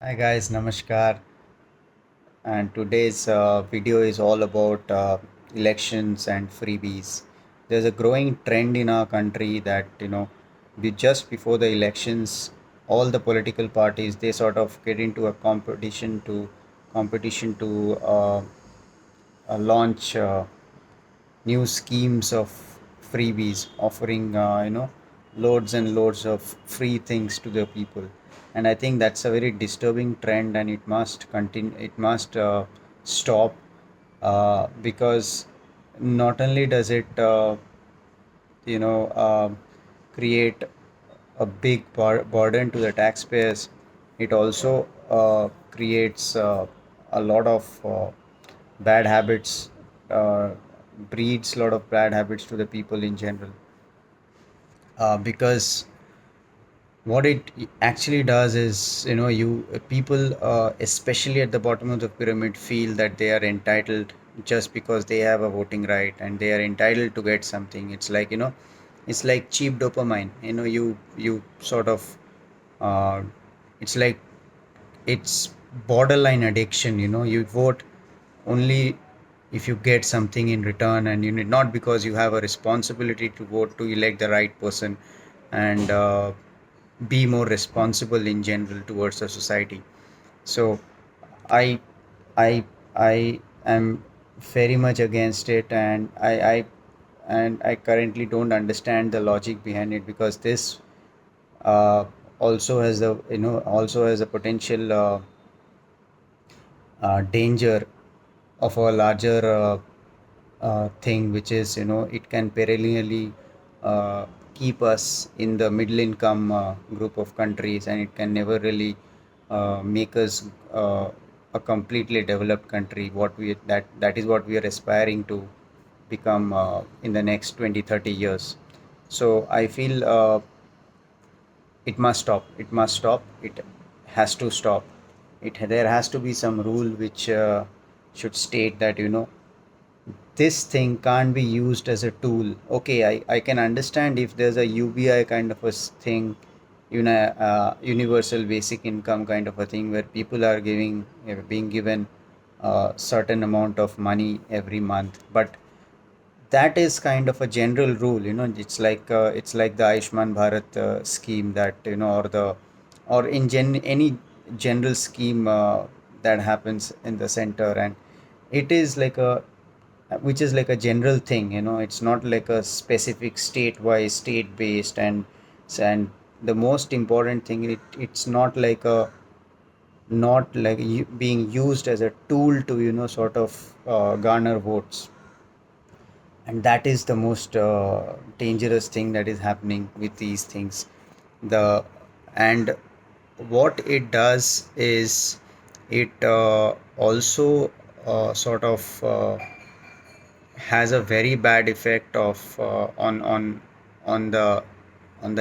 Hi guys, Namaskar. And today's video is all about elections and freebies. There's a growing trend in our country that just before the elections, all the political parties they sort of get into a competition to launch new schemes of freebies offering loads and loads of free things to the people, and I think that's a very disturbing trend and it must continue, it must stop, because not only does it you know uh, create a big burden to the taxpayers, it also creates a lot of bad habits, uh, breeds a lot of bad habits to the people in general, because what it actually does is, you people, especially at the bottom of the pyramid, feel that they are entitled just because they have a voting right and they are entitled to get something. It's like, it's like cheap dopamine. You sort of, uh, it's like, it's borderline addiction. You vote only if you get something in return, and you need, not because you have a responsibility to vote to elect the right person, and be more responsible in general towards the society. So i i I am very much against it, and I currently don't understand the logic behind it, because this uh, also has a potential danger of a larger thing, which is, it can perennially uh, keep us in the middle income group of countries, and it can never really make us a completely developed country. That is what we are aspiring to become in the next 20-30 years. So I feel it must stop. It must stop. It has to stop. There has to be some rule which should state that, this thing can't be used as a tool. Okay, I can understand if there's a UBI kind of a thing, universal basic income kind of a thing, where people are being given a certain amount of money every month. But that is kind of a general rule. It's like the Ayushman Bharat scheme, that, or the, or in any general scheme that happens in the center, and it is like a, which is like a general thing. It's not like a specific state based, and the most important thing, it's not like a, not like being used as a tool to, sort of garner votes. And that is the most dangerous thing that is happening with these things. The And what it does is, it also sort of has a very bad effect of on the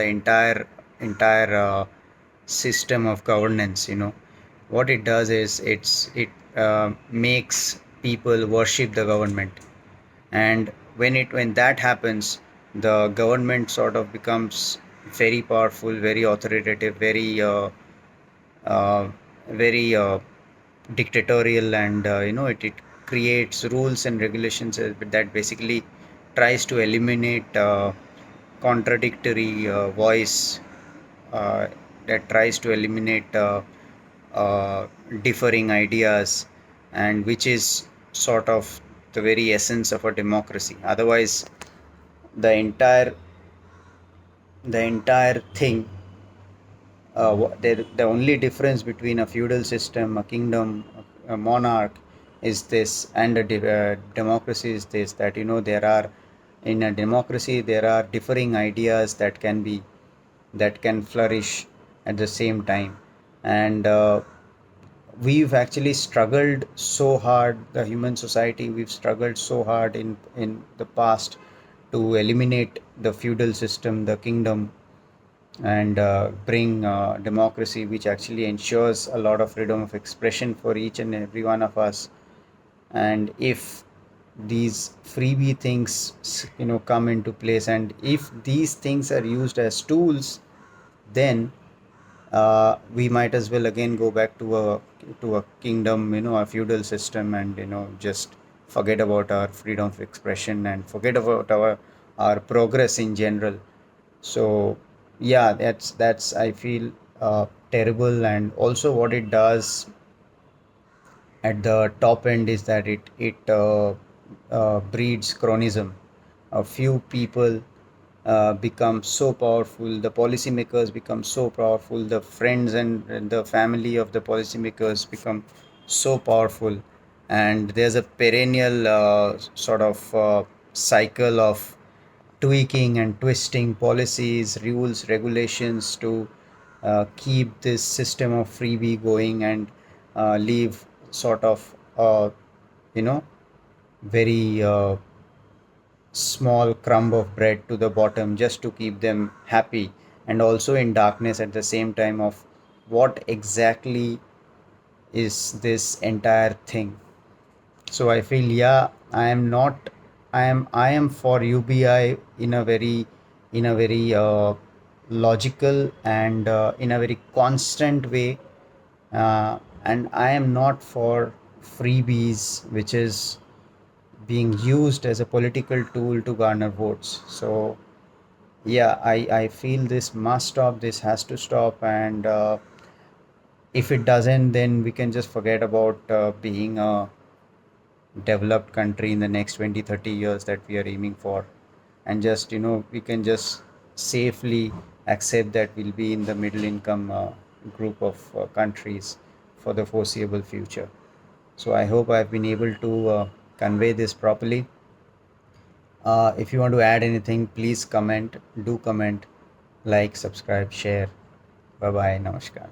entire system of governance. What it does is, it makes people worship the government, and when that happens, the government sort of becomes very powerful, very authoritative, uh, very dictatorial, and it creates rules and regulations that basically tries to eliminate contradictory voice, uh, that tries to eliminate uh, differing ideas, and which is sort of the very essence of a democracy. Otherwise, the entire thing, the only difference between a feudal system, a kingdom, a monarch, is this, and democracy is this, that, there are, in a democracy there are differing ideas that can flourish at the same time. And we've actually struggled so hard, the human society, we've struggled so hard in the past to eliminate the feudal system, the kingdom, and bring democracy, which actually ensures a lot of freedom of expression for each and every one of us. And if these freebie things come into place, and if these things are used as tools, then we might as well again go back to a kingdom, a feudal system, and just forget about our freedom of expression and forget about our progress in general. So yeah, that's I feel terrible. And also what it does at the top end is that it breeds chronism. A few people become so powerful, the policymakers become so powerful, the friends and the family of the policymakers become so powerful, and there's a perennial sort of cycle of tweaking and twisting policies, rules, regulations to keep this system of freebie going, and leave sort of you know very small crumb of bread to the bottom just to keep them happy, and also in darkness at the same time of what exactly is this entire thing. So I feel, yeah, I am not, I am for UBI in a very logical and in a very constant way, and I am not for freebies, which is being used as a political tool to garner votes. So yeah, I feel this must stop. This has to stop, and if it doesn't, then we can just forget about being a developed country in the next 20, 30 years that we are aiming for, and just we can just safely accept that we'll be in the middle income group of countries for the foreseeable future. So I hope I've been able to convey this properly. If you want to add anything, please comment, do comment, like, subscribe, share. Bye bye, namaskar.